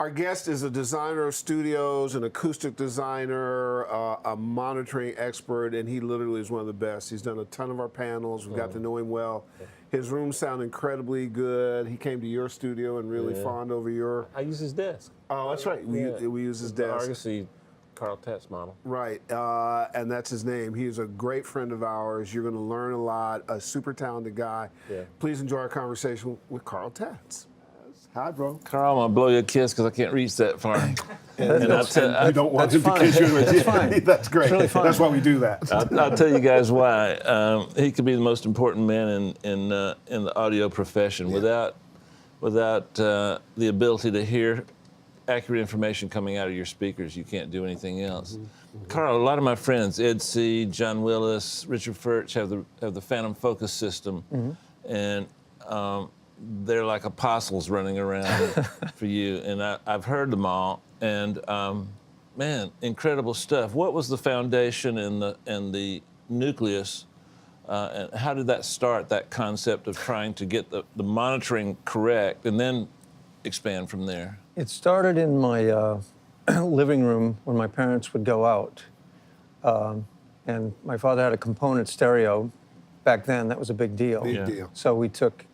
Our guest is a designer of studios, an acoustic designer, a monitoring expert, and he literally is one of the best. He's done a ton of our panels. We've got to know him well. His rooms sound incredibly good. He came to your studio and really fawned over your... I use his desk. Oh, that's right. We use his desk. Argosy Carl Tatz model. Right, and that's his name. He is a great friend of ours. You're going to learn a lot, a super talented guy. Yeah. Please enjoy our conversation with Carl Tatz. Hi, bro. Carl, I'm going to blow you a kiss because I can't reach that far. You don't want him to kiss you. That's fine. That's great. Really fine. That's why we do that. I'll tell you guys why. He could be the most important man in the audio profession. Yeah. Without the ability to hear accurate information coming out of your speakers, you can't do anything else. Carl, a lot of my friends, Ed C., John Willis, Richard Furch, have the PhantomFocus System, and they're like apostles running around for you. And I've heard them all, and man, incredible stuff. What was the foundation and the nucleus, and how did that start? That concept of trying to get the monitoring correct, and then expand from there. It started in my living room when my parents would go out. And my father had a component stereo. Back then, that was a big deal. Big deal. So we took...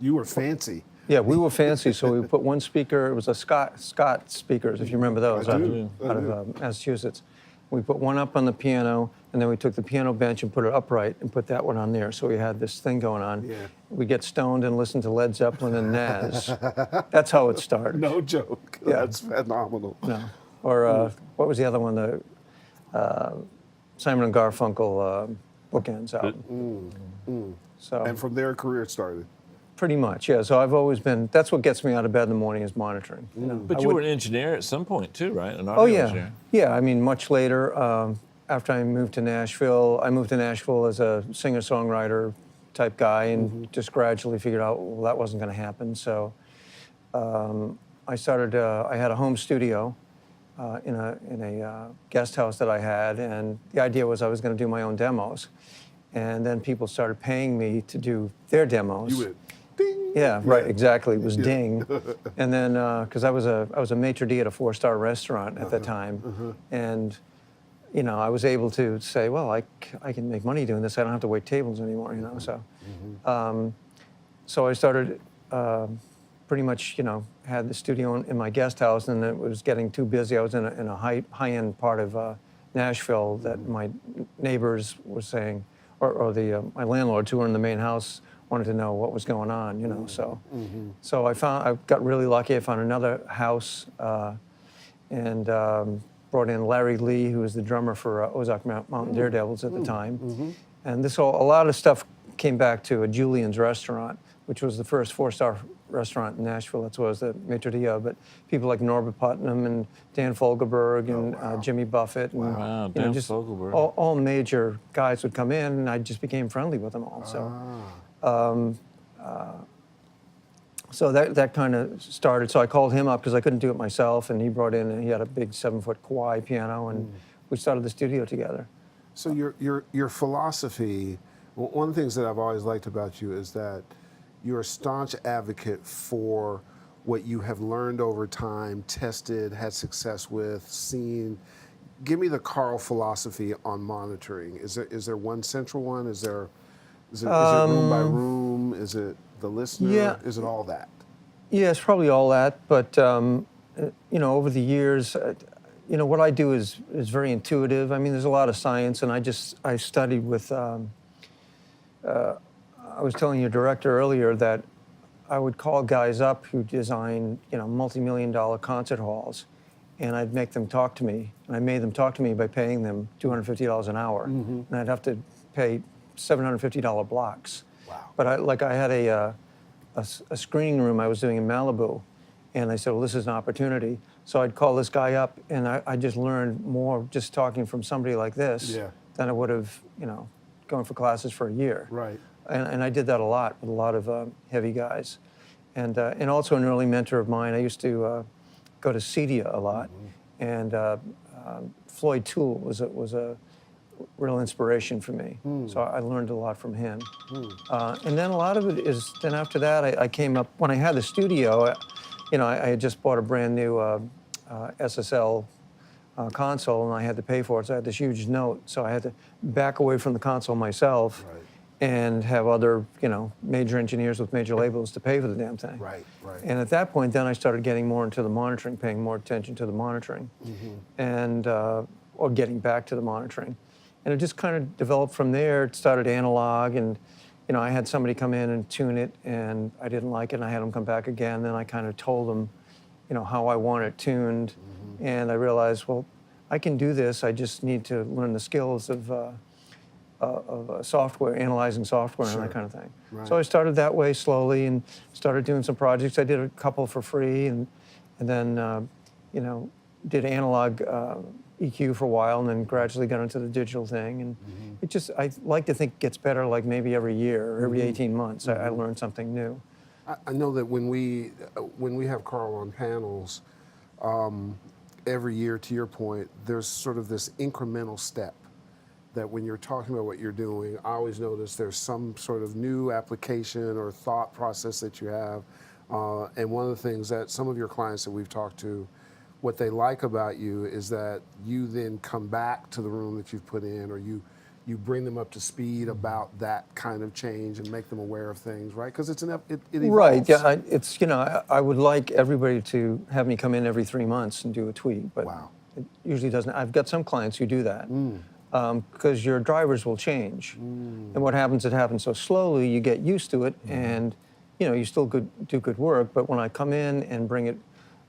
You were fancy. Yeah, we were fancy, so we put one speaker. It was a Scott speakers, if you remember those, out of Massachusetts. We put one up on the piano, and then we took the piano bench and put it upright and put that one on there. So we had this thing going on. Yeah. We get stoned and listen to Led Zeppelin and Nas. That's how it started. No joke. Yeah. That's phenomenal. No. Or what was the other one? The Simon and Garfunkel Bookends album. So And from there, a career started. pretty much, yeah. So I've always been. That's what gets me out of bed in the morning is monitoring. You know? But you were an engineer at some point too, right? An Oh audio yeah, engineer. yeah. I mean, much later, after I moved to Nashville, I moved to Nashville as a singer-songwriter type guy, and just gradually figured out, well, that wasn't going to happen. So I started. I had a home studio in a guest house that I had, and the idea was I was going to do my own demos, and then people started paying me to do their demos. You went, ding. Yeah, right, exactly. It was ding. And then, because I was a maitre d' at a 4-star restaurant at the time, and you know, I was able to say, well, I can make money doing this. I don't have to wait tables anymore, you know. So, so I started pretty much, you know, had the studio in my guest house, and it was getting too busy. I was in a high-end part of Nashville that my neighbors were saying, or my landlords who were in the main house wanted to know what was going on, you know. So I got really lucky. I found another house and brought in Larry Lee, who was the drummer for Ozark Mountain Daredevils at the time. And a lot of stuff came back to a Julian's restaurant, which was the first 4-star restaurant in Nashville. That's what I was the maitre d', but people like Norbert Putnam and Dan Fogelberg and Jimmy Buffett and Wow, you know, Dan just Fogelberg. all major guys would come in, and I just became friendly with them all. So that kind of started. So I called him up because I couldn't do it myself, and he brought in, and he had a big 7-foot Kawai piano, and we started the studio together. So your philosophy, well, one of the things that I've always liked about you is that you're a staunch advocate for what you have learned over time, tested, had success with, seen. Give me the Carl philosophy on monitoring. Is there one central one? Is it room by room? Is it the listener? Yeah. Is it all that? Yeah, it's probably all that. But you know, over the years, you know, what I do is very intuitive. I mean, there's a lot of science, and I studied with. I was telling your director earlier that I would call guys up who design, you know, multi-million-dollar concert halls, and I'd make them talk to me. And I made them talk to me by paying them $250 an hour, and I'd have to pay $750 blocks. Wow. But I had a screening room I was doing in Malibu, and I said, well, this is an opportunity. So I'd call this guy up, and I just learned more just talking from somebody like this than I would have, you know, going for classes for a year. Right. And I did that a lot with a lot of heavy guys. And also an early mentor of mine, I used to go to CEDIA a lot. And Floyd Toole was a real inspiration for me. So I learned a lot from him. And then a lot of it is, then after that, I came up, when I had the studio, I had just bought a brand new SSL console, and I had to pay for it. So I had this huge note. So I had to back away from the console myself, Right. and have other, major engineers with major labels to pay for the damn thing. Right, right. And at that point, then I started getting more into the monitoring, paying more attention to the monitoring, and or getting back to the monitoring. And it just kind of developed from there. It started analog, and I had somebody come in and tune it, and I didn't like it, and I had them come back again. Then I kind of told them, how I want it tuned, and I realized, well, I can do this. I just need to learn the skills of software, analyzing software, and that kind of thing. Right. So I started that way slowly, and started doing some projects. I did a couple for free, and then did analog EQ for a while, and then gradually got into the digital thing. And it just, I like to think it gets better, like maybe every year or every 18 months. I learn something new. I know that when we have Carl on panels, every year, to your point, there's sort of this incremental step that when you're talking about what you're doing, I always notice there's some sort of new application or thought process that you have. And one of the things that some of your clients that we've talked to, what they like about you is that you then come back to the room that you've put in, or you bring them up to speed about that kind of change and make them aware of things, right? Because it evolves. Right, yeah, I would like everybody to have me come in every 3 months and do a tweak, but Wow. it usually doesn't. I've got some clients who do that. Because your drivers will change. And what happens, it happens so slowly, you get used to it, and you still do good work, but when I come in and bring it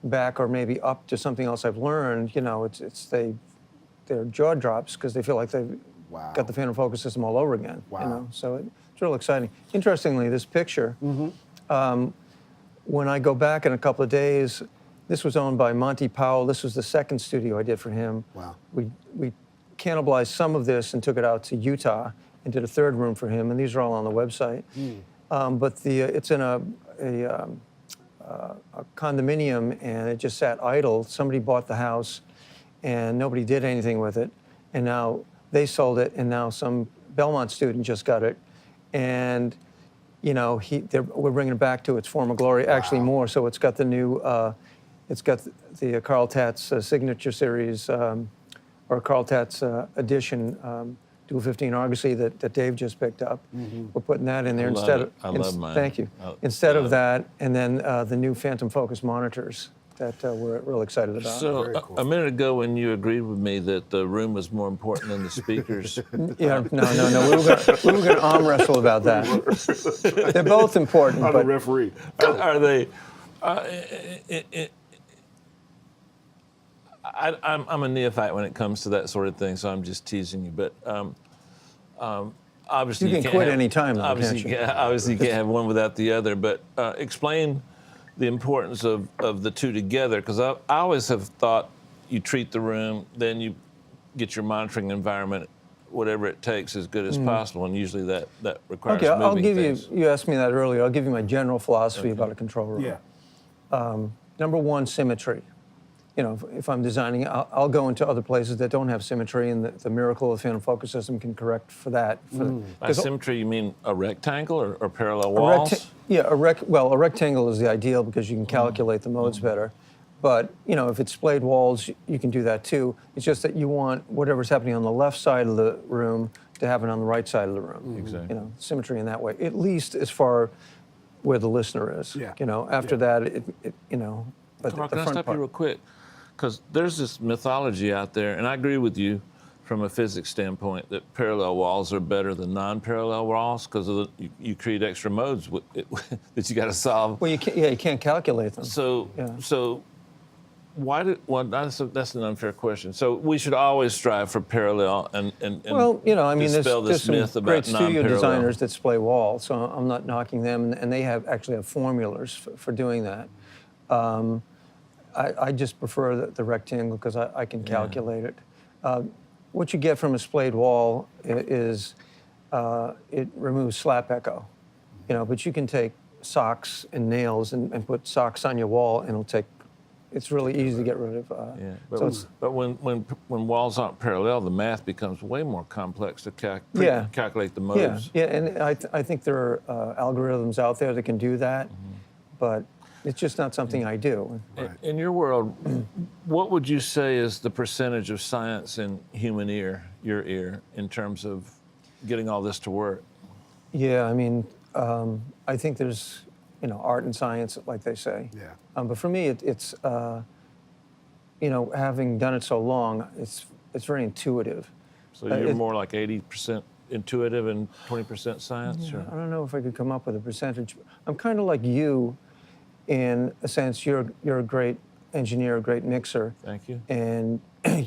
back or maybe up to something else I've learned, their jaw drops because they feel like they've Wow. got the PhantomFocus system all over again. Wow. So it's real exciting. Interestingly, this picture, when I go back in a couple of days, this was owned by Monty Powell. This was the second studio I did for him. Wow. We cannibalized some of this and took it out to Utah and did a third room for him, and these are all on the website. But it's in a condominium, and it just sat idle. Somebody bought the house, and nobody did anything with it, and now they sold it, and now some Belmont student just got it, and we're bringing it back to its former glory. Actually, more. So it's got the new, it's got the Carl Tatz signature series. Or Carl Tatz edition Dual 15 Argosy that Dave just picked up. We're putting that in there I love mine. Thank you. Instead of that, and then the new PhantomFocus monitors that we're real excited about. So Very cool. a minute ago, when you agreed with me that the room was more important than the speakers, Yeah, no. We were gonna arm wrestle about that. They're both important, I'm the but referee. are they? I'm a neophyte when it comes to that sort of thing, so I'm just teasing you. But obviously, You can can't quit have, any time, though, obviously, can't you? obviously, you can't have one without the other. But explain the importance of the two together, because I always have thought you treat the room, then you get your monitoring environment, whatever it takes, as good as possible, and usually that requires okay, moving I'll give things. you asked me that earlier, I'll give you my general philosophy about a control room. Yeah. Number one, symmetry. If I'm designing, I'll go into other places that don't have symmetry, and the miracle of the PhantomFocus system can correct for that. By symmetry, you mean a rectangle or parallel walls? A rectangle is the ideal because you can calculate the modes better. But if it's splayed walls, you can do that too. It's just that you want whatever's happening on the left side of the room to happen on the right side of the room. Exactly. Symmetry in that way, at least as far where the listener is. Yeah. After that, but Carl, the can I front stop part. you real quick? Because there's this mythology out there, and I agree with you from a physics standpoint that parallel walls are better than non-parallel walls because you create extra modes that you got to solve. Well, you can't calculate them. So why did? Well, that's an unfair question. So we should always strive for parallel and Well, there's dispel this some myth about great studio non-parallel. designers that display walls, so I'm not knocking them, and they actually have formulas for doing that. I just prefer the rectangle because I can calculate it. What you get from a splayed wall is it removes slap echo, but you can take socks and nails and put socks on your wall, and it's really easy to get rid of. But when walls aren't parallel, the math becomes way more complex to calculate the modes. Yeah, and I think there are algorithms out there that can do that, but It's just not something I do. In your world, what would you say is the percentage of science in human ear, your ear, in terms of getting all this to work? Yeah, I mean, I think there's, art and science, like they say. Yeah. But for me, it's having done it so long, it's very intuitive. So you're more like 80% intuitive and 20% science? I don't know if I could come up with a percentage. I'm kind of like you, in a sense. You're a great engineer, a great mixer. Thank you. And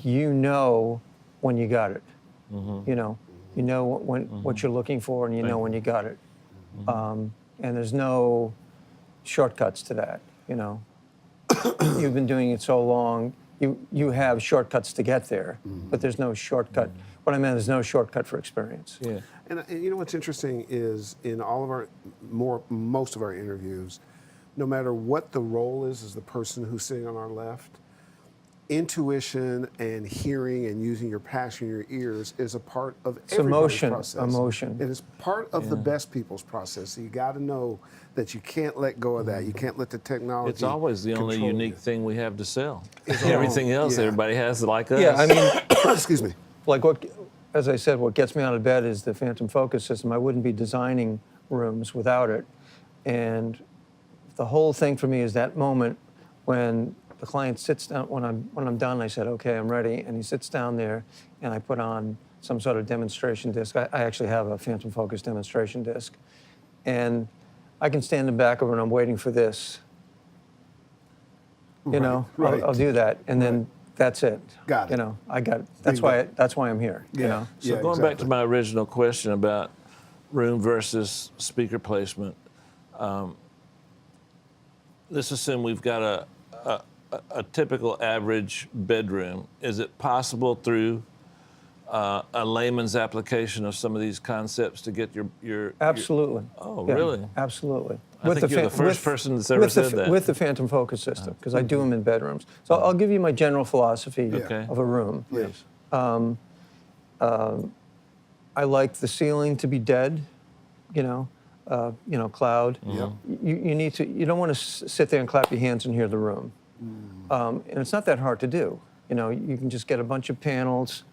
you know when you got it. You know what you're looking for, and you know when you got it. And there's no shortcuts to that. You've been doing it so long. You have shortcuts to get there, but there's no shortcut. What I meant is no shortcut for experience. Yeah. And what's interesting is in all of most of our interviews, no matter what the role is the person who's sitting on our left, intuition and hearing and using your passion, your ears, is a part of everybody's process. Emotion. It is part of the best people's process. So you got to know that you can't let go of that. You can't let the technology. It's always the only control unique you. thing we have to sell. Everything else, yeah. everybody has like us. Yeah, I mean, Excuse me. like as I said, what gets me out of bed is the PhantomFocus system. I wouldn't be designing rooms without it. And the whole thing for me is that moment when the client sits down, when I'm done, I said, okay, I'm ready. And he sits down there and I put on some sort of demonstration disc. I actually have a PhantomFocus demonstration disc. And I can stand in back of it and I'm waiting for this. Right. I'll do that. And then that's it. Got it. I got it. That's why I'm here. Yeah. So going back to my original question about room versus speaker placement, let's assume we've got a typical average bedroom. Is it possible through a layman's application of some of these concepts to get your Absolutely. Really? Absolutely. I think you're the first person that's ever said that. With the PhantomFocus system, because I do them in bedrooms. So I'll give you my general philosophy of a room. Please. I like the ceiling to be dead, cloud. Yep. You don't want to sit there and clap your hands and hear the room. And it's not that hard to do. You can just get a bunch of panels.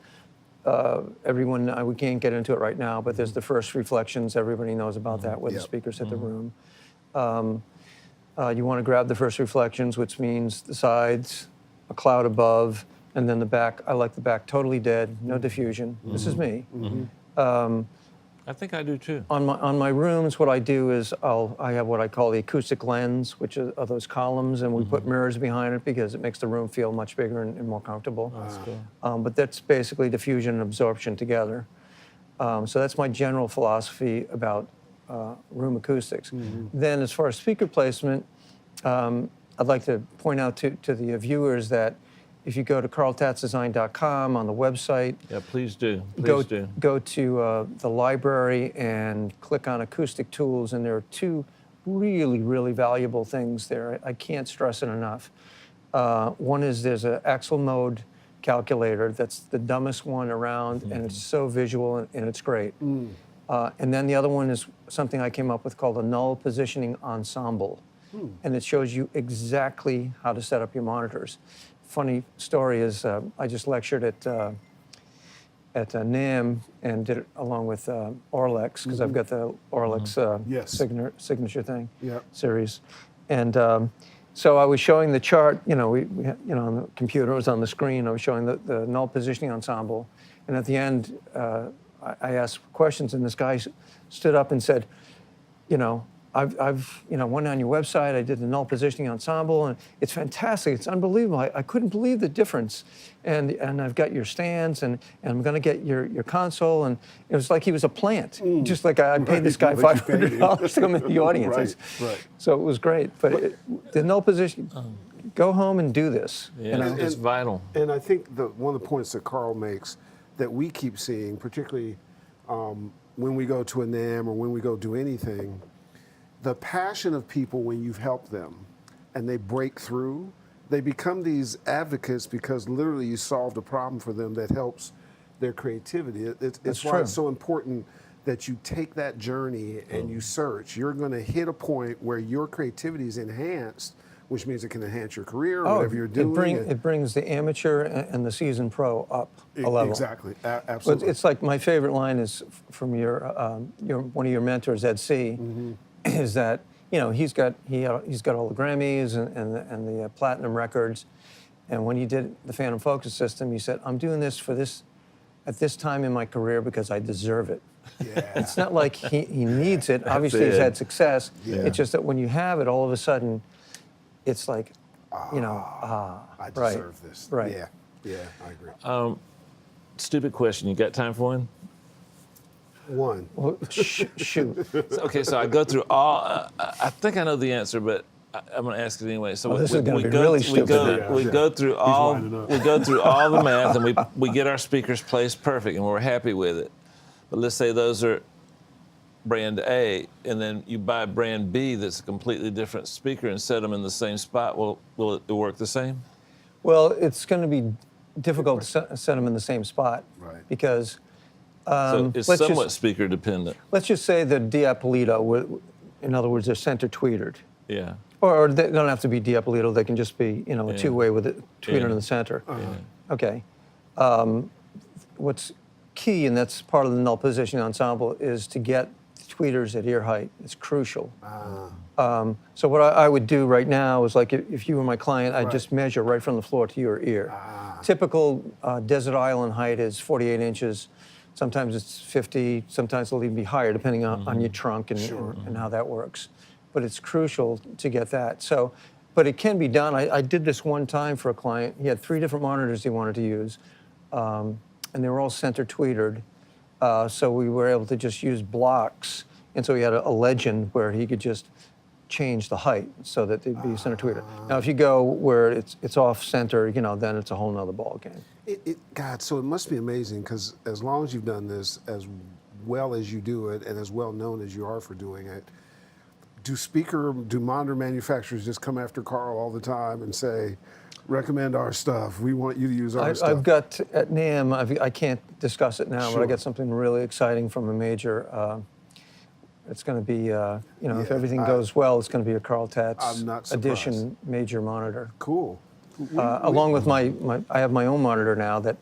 We can't get into it right now, but there's the first reflections. Everybody knows about that, where the speakers hit the room. You want to grab the first reflections, which means the sides, a cloud above, and then the back. I like the back totally dead, no diffusion. This is me. I think I do too. On my rooms, what I do is I have what I call the acoustic lens, which are those columns, and we put mirrors behind it because it makes the room feel much bigger and more comfortable. That's cool. But that's basically diffusion and absorption together. So that's my general philosophy about room acoustics. Then as far as speaker placement, I'd like to point out to the viewers that if you go to carltatzdesign.com on the website, please do. Go to the library and click on acoustic tools, and there are two really, really valuable things there. I can't stress it enough. One is there's an axle mode calculator that's the dumbest one around, and it's so visual and it's great. And then the other one is something I came up with called a null positioning ensemble, and it shows you exactly how to set up your monitors. Funny story is I just lectured at NAMM and did it along with Orlex, because I've got the Orlex signature thing series, and so I was showing the chart. We on the computer, it was on the screen. I was showing the null positioning ensemble, and at the end I asked questions, and this guy stood up and said, I've went on your website, I did the null positioning ensemble, and it's fantastic, it's unbelievable. I couldn't believe the difference. And I've got your stands, and I'm gonna get your console, and it was like he was a plant. Just like I paid this guy $500 to come in the audience. Right. So it was great, but the null position, go home and do this. Yeah, it's vital. And I think one of the points that Carl makes that we keep seeing, particularly when we go to a NAMM or when we go do anything, the passion of people when you've helped them and they break through, they become these advocates because literally you solved a problem for them that helps their creativity. It's why it's so important that you take that journey and you search, you're going to hit a point where your creativity is enhanced, which means it can enhance your career, whatever you're doing. It brings the amateur and the seasoned pro up a level. Exactly, But absolutely. it's like my favorite line is from your one of your mentors, Ed C. Is that he's got all the Grammys and the platinum records, and when he did the PhantomFocus System, he said, "I'm doing this for this at this time in my career because I deserve it." Yeah. It's not like he needs it. Obviously, he's had success. Yeah. It's just that when you have it, all of a sudden, it's like, I right, deserve this. right. Yeah, I agree. Stupid question. You got time for one? One. Well, shoot. Okay, so I go through all. I think I know the answer, but I'm going to ask it anyway. So This is going to be really stupid. We go through all. winding up. We go through all the math, and we get our speakers placed perfect, and we're happy with it. But let's say those are brand A, and then you buy brand B that's a completely different speaker and set them in the same spot. Will it work the same? Well, it's going to be difficult to set them in the same spot, Right. because So it's let's somewhat just- speaker dependent. let's just say the Diapolito, in other words, they're center tweetered. Yeah. Or they don't have to be Diapolito, they can just be, a two-way with it tweeted in the center. Okay. What's key, and that's part of the null positioning ensemble, is to get tweeters at ear height. It's crucial. So what I would do right now is, like, if you were my client, I'd just measure right from the floor to your ear. Typical desert island height is 48 inches. Sometimes it's 50, sometimes it'll even be higher, depending on your trunk and how that works. But it's crucial to get that. So, but it can be done. I did this one time for a client. He had 3 different monitors he wanted to use, and they were all center tweetered. So we were able to just use blocks. And so he had a legend where he could just change the height so that they'd be center tweeted. Now, if you go where it's off center, then it's a whole nother ball game. God, so it must be amazing, because as long as you've done this, as well as you do it, and as well known as you are for doing it, do monitor manufacturers just come after Carl all the time and say, recommend our stuff, we want you to use our stuff? I've got, at NAM, I can't discuss it now, but Sure. I got something really exciting from a major. It's going to be, if everything goes well, it's going to be a Carl Tatz I'm not surprised. edition major monitor. Cool. Along with I have my own monitor now that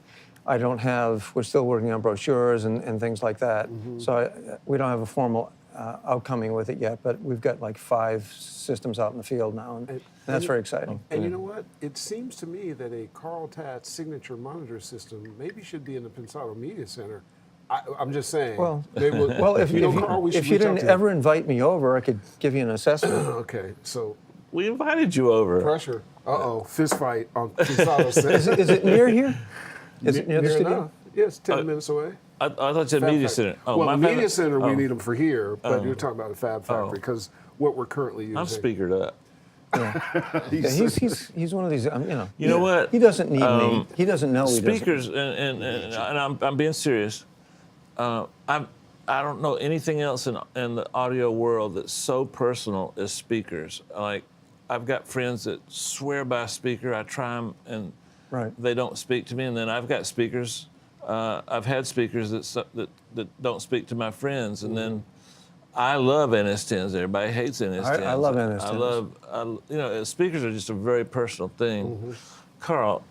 I don't have. We're still working on brochures and things like that. So we don't have a formal outcoming with it yet, but we've got like 5 systems out in the field now, and that's very exciting. And you know what? It seems to me that a Carl Tatz signature monitor system maybe should be in the Pensado Media Center. I'm just saying. Well, maybe if Carl, we should you reach out didn't to you. ever invite me over, I could give you an assessment. Okay, so We invited you over. pressure. Fist fight on Pensado Center. Is it near here? Is it near the studio? enough. Yeah, it's 10 minutes away. I thought you said Fab Media Factory. Center. Oh, Well, my Media favorite- Center, we oh. need them for here, but you're talking about the Fab Factory, because what we're currently using. I'm speakered up. Yeah, he's one of these. You know what? He doesn't need me. He doesn't know he doesn't. Speakers, and I'm being serious. I don't know anything else in the audio world that's so personal as speakers. Like, I've got friends that swear by a speaker. I try them, and they don't speak to me. And then I've got speakers. I've had speakers that don't speak to my friends. And then I love NS10s. Everybody hates NS10s. I love NS10s. Speakers are just a very personal thing. Carl.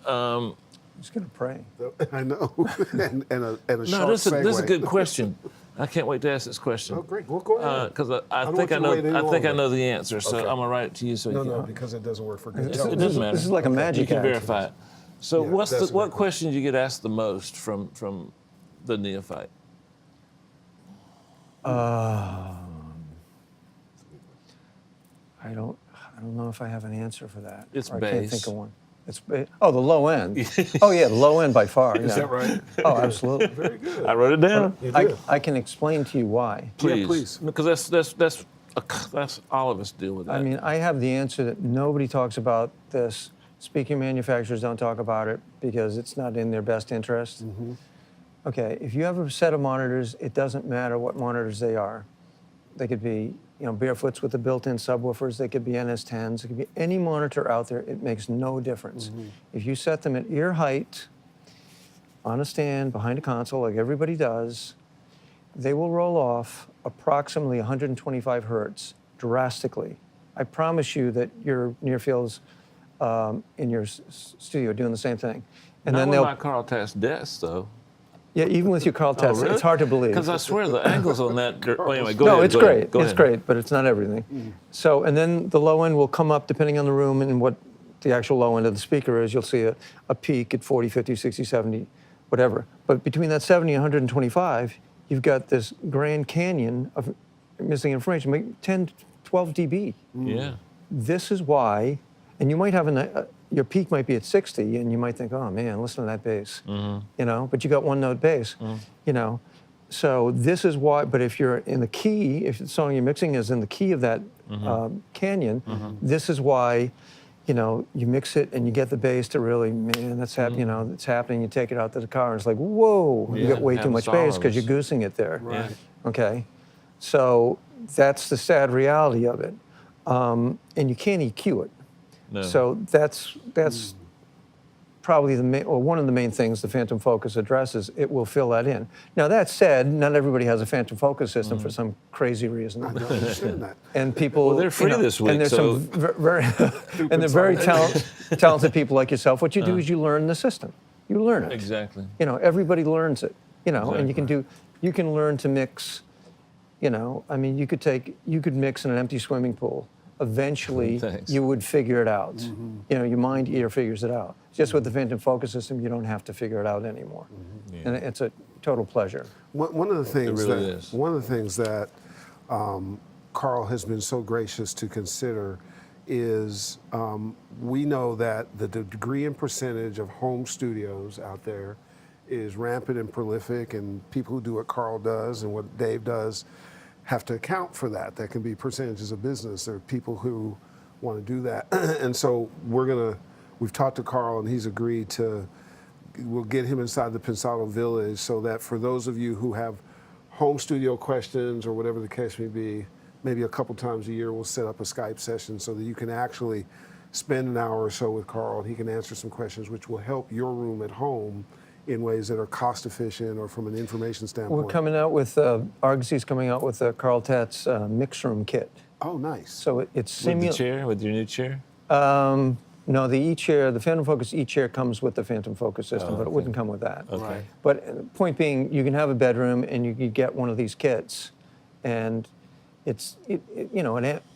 He's gonna pray. I know. and a No, sharp this is a segue. good question. I can't wait to ask this question. Oh, great. Well, go ahead. Because I don't think want I you to know. wait any I think I longer. know the answer, so Okay. I'm gonna write it to you. So No, you can, because it doesn't work for good it television. doesn't matter. This is like a magic You can act. verify it. So Yeah, what that's a good question do you get asked the most from the neophyte? I don't know if I have an answer for that. It's Or I can't bass. think of one. The low end. Oh yeah, the low end by far. Is that right? Oh, absolutely. Very good. I wrote it down. You did. I can explain to you why. Please, please. because that's all of us deal with that. I mean, I have the answer that nobody talks about this. Speaking manufacturers don't talk about it because it's not in their best interest. Okay, if you have a set of monitors, it doesn't matter what monitors they are. They could be, Barefoots with the built-in subwoofers. They could be NS10s. It could be any monitor out there. It makes no difference. If you set them at ear height, on a stand, behind a console, like everybody does, they will roll off approximately 125 hertz drastically. I promise you that your near fields in your studio are doing the same thing. And Not then with they'll, my Carl Tatz desk, though. yeah, even with your Carl Tatz, really? it's hard to believe. Because I swear the angles on that. Well, anyway, go No, ahead. it's go great. ahead, go It's ahead. great, but it's not everything. So, and then the low end will come up depending on the room and what the actual low end of the speaker is. You'll see a peak at 40, 50, 60, 70, whatever. But between that 70 and 125, you've got this Grand Canyon of missing information, like 10, 12 dB. Yeah. This is why, and you might have your peak might be at 60, and you might think, oh man, listen to that bass, you know, but you got one note bass, you know. So this is why, but if you're in the key, if the song you're mixing is in the key of that canyon, this is why, you know, you mix it and you get the bass to really, man, that's happening, you know, it's happening, you take it out to the car, and it's like, whoa, you got way too much bass because you're goosing it there. Right. Okay, so that's the sad reality of it. And you can't EQ it. No. So that's probably one of the main things the PhantomFocus addresses. It will fill that in. Now that said, not everybody has a PhantomFocus system for some crazy reason. I don't understand that. And people, Well, they're free this week, and there's so- some very and they're very talented people like yourself. What you do is you learn the system. You learn it. Exactly. You know, everybody learns it. You know, and Exactly. you can learn to mix. You know, I mean, you could mix in an empty swimming pool. Eventually, Thanks. you would figure it out. You know, your mind ear figures it out. Just with the PhantomFocus system, you don't have to figure it out anymore, and it's a total pleasure. One of the things really that is. one of the things that Carl has been so gracious to consider is we know that the degree and percentage of home studios out there is rampant and prolific, and people who do what Carl does and what Dave does have to account for that. That can be percentages of business. There are people who want to do that, and so we've talked to Carl, and he's agreed to. We'll get him inside the Pensado Village so that for those of you who have home studio questions or whatever the case may be, maybe a couple times a year we'll set up a Skype session so that you can actually spend an hour or so with Carl, and he can answer some questions which will help your room at home in ways that are cost efficient or from an information standpoint. We're coming out with Argosie's coming out with a Carl Tatz mix room kit. Oh, nice. So it's With the similar. chair, with your new chair. No, the e-chair, the PhantomFocus e-chair comes with the PhantomFocus system, but it okay. wouldn't come with that. Right. But point being, you can have a bedroom and you could get one of these kits, and it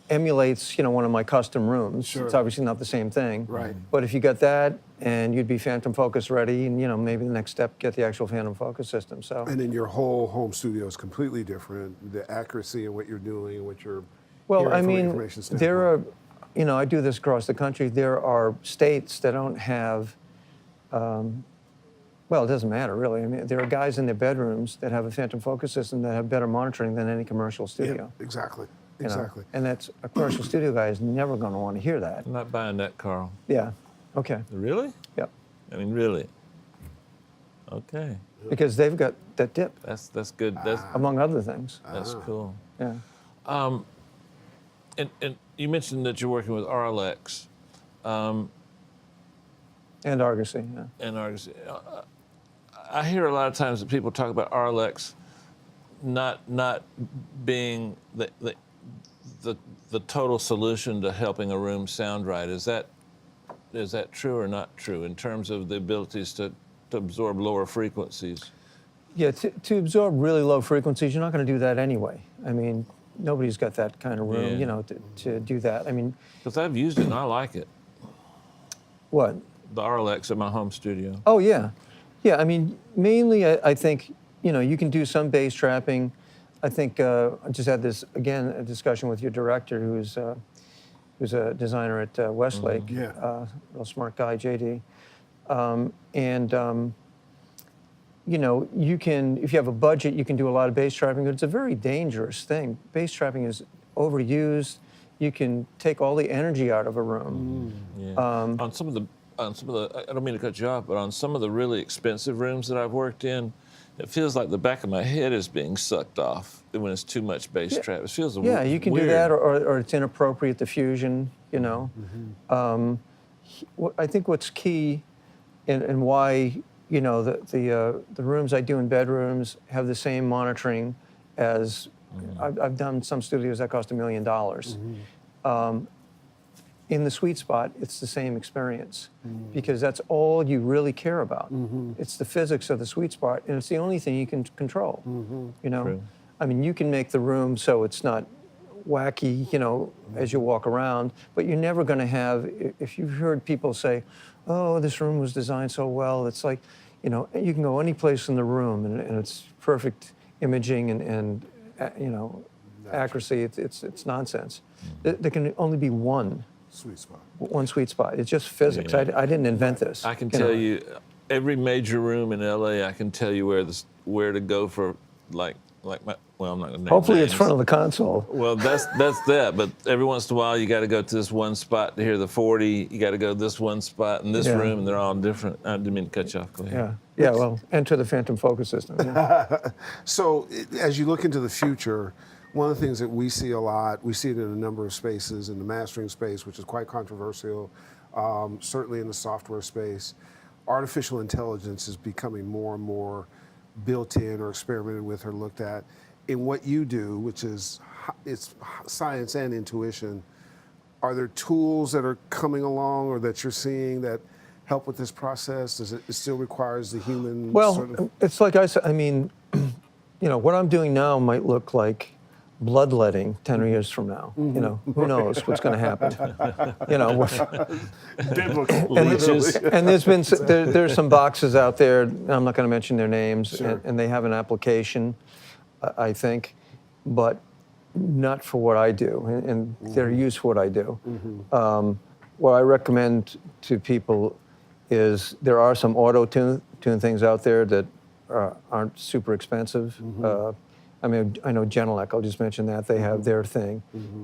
emulates one of my custom rooms. Sure. It's obviously not the same thing. Right. But if you got that, and you'd be PhantomFocus ready, and maybe the next step, get the actual PhantomFocus system. So. And then your whole home studio is completely different. The accuracy of what you're doing, what you're Well, hearing I from an mean, information standpoint. there are, I do this across the country. There are states that don't have, well, it doesn't matter really. I mean, there are guys in their bedrooms that have a PhantomFocus system that have better monitoring than any commercial studio. Yeah, exactly. you know. Exactly. And that's a commercial studio guy is never going to want to hear that. I'm not buying that, Carl. Yeah. Okay. Really? Yep. I mean, really? Okay. Because they've got that dip, That's good. That's among other things. cool. Yeah. And you mentioned that you're working with RLX And Argosy. Yeah. and Argosy. I hear a lot of times that people talk about RLX not being the total solution to helping a room sound right. Is that true or not true in terms of the abilities to absorb lower frequencies? Yeah, to absorb really low frequencies, you're not going to do that anyway. I mean, nobody's got that kind of room, Yeah. to do that. I mean, Because I've used it and I like it. what? The RLX at my home studio. Oh, yeah. Yeah, I mean, mainly I think, you can do some bass trapping. I think I just had a discussion with your director who's a designer at Westlake. Yeah. Real smart guy, JD. You can, if you have a budget, you can do a lot of bass trapping, but it's a very dangerous thing. Bass trapping is overused. You can take all the energy out of a room. Yeah. On some of the, I don't mean to cut you off, but on some of the really expensive rooms that I've worked in, it feels like the back of my head is being sucked off when it's too much bass trap. It feels Yeah, you can weird. do that, or it's inappropriate diffusion, I think what's key and why, the rooms I do in bedrooms have the same monitoring as I've done some studios that cost $1 million. In the sweet spot, it's the same experience because that's all you really care about. It's the physics of the sweet spot, and it's the only thing you can control. You know, True. I mean, you can make the room so it's not wacky, you know, as you walk around, but you're never going to have. If you've heard people say, "Oh, this room was designed so well," it's like, you know, you can go any place in the room, and it's perfect imaging and you know, accuracy. It's nonsense. There can only be one Sweet spot. sweet spot. It's just physics. Yeah. I didn't invent this. I can you tell know. you, every major room in LA, I can tell you where to go for like my. Well, I'm not going to name Hopefully, it's names. front of the console. Well, that's that. But every once in a while, you got to go to this one spot to hear the 40. You got to go to this one spot in this Yeah. room, and they're all different. I didn't mean to cut you off. Go ahead. Yeah. Well, enter the PhantomFocus System. Yeah. So as you look into the future, one of the things that we see a lot, we see it in a number of spaces, in the mastering space, which is quite controversial, certainly in the software space, artificial intelligence is becoming more and more built in or experimented with or looked at. In what you do, which is it's science and intuition, are there tools that are coming along or that you're seeing that help with this process? Does it still requires the human Well, sort of? it's like I said. I mean, you know, what I'm doing now might look like bloodletting 10 years from now. You know, who knows what's going to happen? You know, Biblical. Leeches. and there's some boxes out there. I'm not going to mention their names, Sure. and they have an application, I think, but not for what I do, and they're used for what I do. What I recommend to people is there are some auto-tune things out there that aren't super expensive. I mean, I know Genelec, I'll just mention that. They have their thing.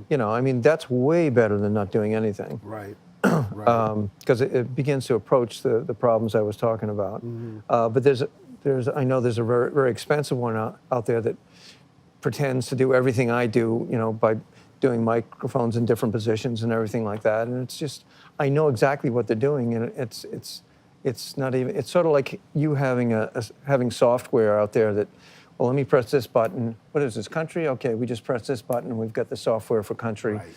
You know, I mean, that's way better than not doing anything. Right. Right. Because it begins to approach the problems I was talking about. But I know there's a very, very expensive one out there that pretends to do everything I do, you know, by doing microphones in different positions and everything like that. And it's just, I know exactly what they're doing, and it's not even. It's sort of like you having software out there that, well, let me press this button. What is this, country? Okay, we just press this button, and we've got the software for country. Right.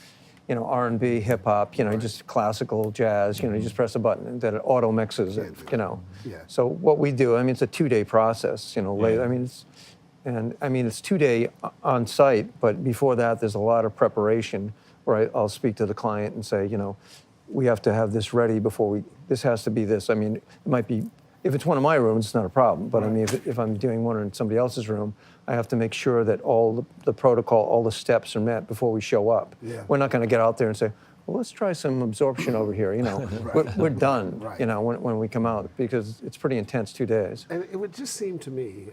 You know, R&B, hip hop. You know, just classical, jazz. You know, you just press a button and that it auto mixes it. You know. Yeah. So what we do, I mean, it's a 2-day process. You know, Yeah. I mean, it's 2-day on site, but before that, there's a lot of preparation where I'll speak to the client and say, you know, we have to have this ready before this has to be this. I mean, it might be, if it's one of my rooms, it's not a problem. But I mean, if I'm doing one in somebody else's room, I have to make sure that all the protocol, all the steps are met before we show up. Yeah. We're not going to get out there and say, well, let's try some absorption over here. You know, we're done. Right. You know, when we come out, because it's pretty intense 2 days. And it would just seem to me,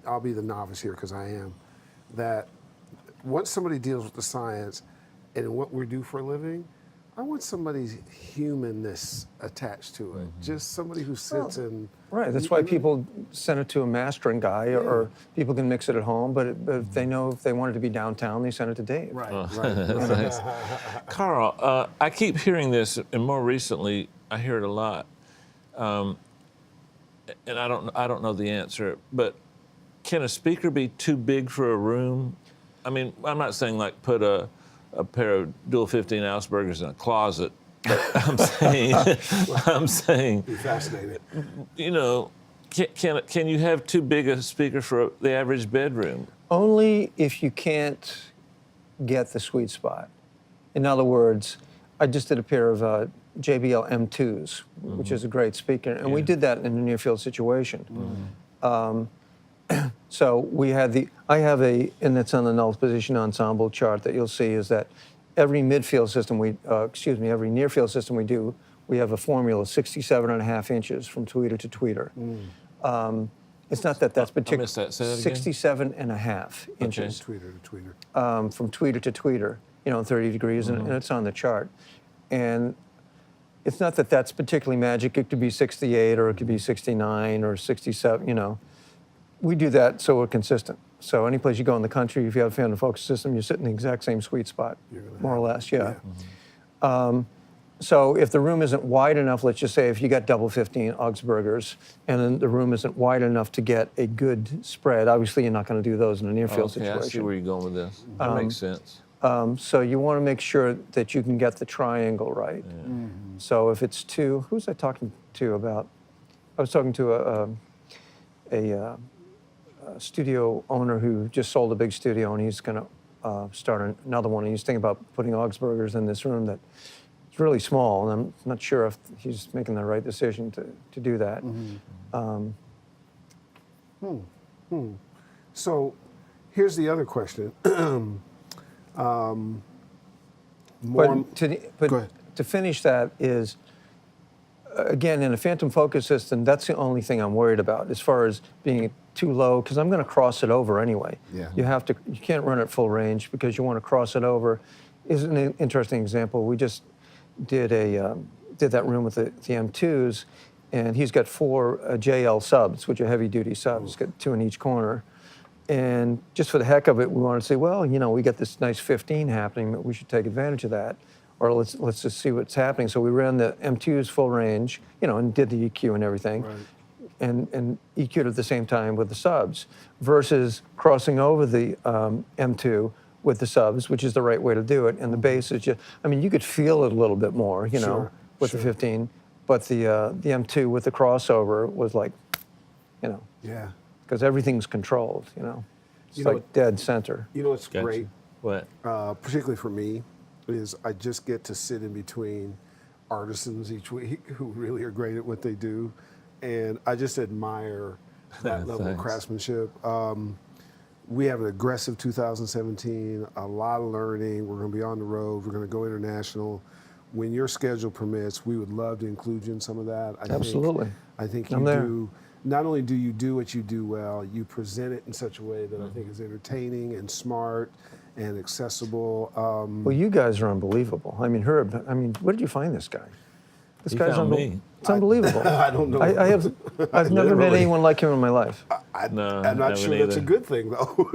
I'll be the novice here because I am, that once somebody deals with the science and what we do for a living, I want somebody's humanness attached to it. Just somebody who sits and... Right, that's why people send it to a mastering guy, or people can mix it at home, but if they know if they want it to be downtown, they send it to Dave. Right, Thanks. Carl, I keep hearing this, and more recently, I hear it a lot. And I don't know the answer, but can a speaker be too big for a room? I mean, I'm not saying like put a pair of dual 15 Augsburgers in a closet. But I'm saying, Be fascinated. you know, can you have too big a speaker for the average bedroom? Only if you can't get the sweet spot. In other words, I just did a pair of JBL M2s, which is a great speaker, and we did that in a near field situation. So we had I have and it's on the null position ensemble chart that you'll see is that every midfield system every near field system we do, we have a formula 67.5 inches from tweeter to tweeter. It's not that that's particular. I missed that. Say that again. 67.5 inches Tweeter to tweeter. from tweeter to tweeter, you know, 30 degrees, and it's on the chart. And it's not that that's particularly magic. It could be 68 or it could be 69 or 67, you know. We do that so we're consistent. So any place you go in the country, if you have a PhantomFocus system, you sit in the exact same sweet spot, more or less, yeah. So if the room isn't wide enough, let's just say if you got double 15 Augsburgers, and then the room isn't wide enough to get a good spread, obviously you're not going to do those in a near field Okay, I see situation. where you're going with this. That makes sense. So you want to make sure that you can get the triangle right. So if it's two, who's I talking to about? I was talking to a studio owner who just sold a big studio, and he's going to start another one. And he's thinking about putting Augsburgers in this room that it's really small, and I'm not sure if he's making the right decision to do that. So here's the other question. But Go ahead. to finish that is, again, in a PhantomFocus system, that's the only thing I'm worried about as far as being too low, because I'm going to cross it over anyway. Yeah. You can't run it full range because you want to cross it over. Is an interesting example. We just did that room with the M2s, and he's got 4 JL subs, which are heavy duty subs. He's got 2 in each corner. And just for the heck of it, we wanted to say, well, we got this nice 15 happening, but we should take advantage of that. Or let's just see what's happening. So we ran the M2's full range, and did the EQ and everything. Right. And EQ'd at the same time with the subs, versus crossing over the M2 with the subs, which is the right way to do it. And the bass is just, you could feel it a little bit more, Sure, with the 15. But the M2 with the crossover was like, Yeah. because everything's controlled, It's like dead center. You know what's Gotcha. great, What? particularly for me, is I just get to sit in between artisans each week who really are great at what they do, and I just admire that level of Thanks. craftsmanship. We have an aggressive 2017, a lot of learning. We're going to be on the road. We're going to go international. When your schedule permits, we would love to include you in some of that. Absolutely. I think I'm you there. do. Not only do you do what you do well, you present it in such a way that I think is entertaining and smart and accessible. Well, you guys are unbelievable. Herb, where did you find this guy? This He guy's found me. It's unbelievable. I don't know. I've never met Literally. anyone like him in my life. No, I'm not haven't sure that's a either. good thing, though.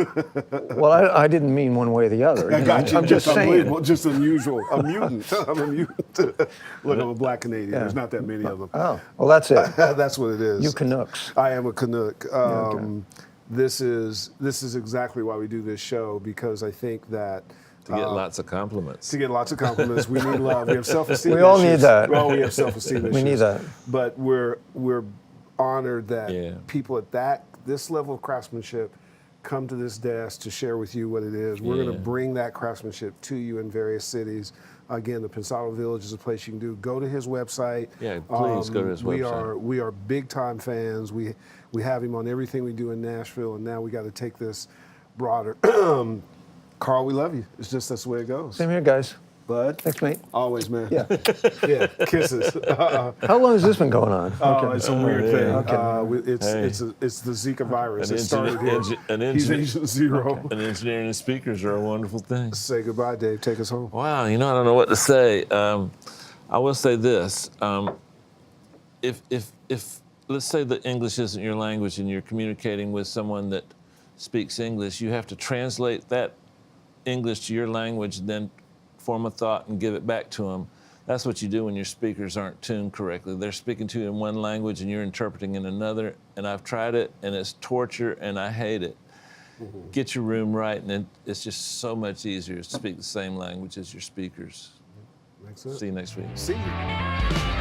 Well, I didn't mean one way or the other. I got you. I'm just saying. Unbelievable, just unusual. A mutant. I'm a mutant. Look, I'm a black Canadian. There's not that many of them. Oh, well, that's it. That's what it is. You Canucks. I am a Canuck. Okay. This is exactly why we do this show, because I think that To get lots of compliments. to get lots of compliments, we need love. We have self-esteem. We all need issues. that. Well, we have self-esteem issues. We need that. But we're honored that Yeah. people at this level of craftsmanship come to this desk to share with you what it is. We're going Yeah. to bring that craftsmanship to you in various cities. Again, the Pensado Village is a place you can do. Go to his website. Yeah, please go to his website. We are big time fans. We have him on everything we do in Nashville, and now we got to take this broader. Carl, we love you. It's just that's the way it goes. Same here, guys. Bud, Thanks, mate. always, man. Yeah. Yeah, kisses. How long has this been going on? Oh, it's a weird yeah. thing. Okay. It's the Zika virus. An It started here. He's engineer- Agent Zero. And engineering and speakers are a wonderful thing. Say goodbye, Dave. Take us home. Wow, I don't know what to say. I will say this: if let's say that English isn't your language and you're communicating with someone that speaks English, you have to translate that English to your language, then form a thought and give it back to them. That's what you do when your speakers aren't tuned correctly. They're speaking to you in one language and you're interpreting in another. And I've tried it, and it's torture, and I hate it. Get your room right, and it's just so much easier to speak the same language as your speakers. Makes sense. See you next week. See you.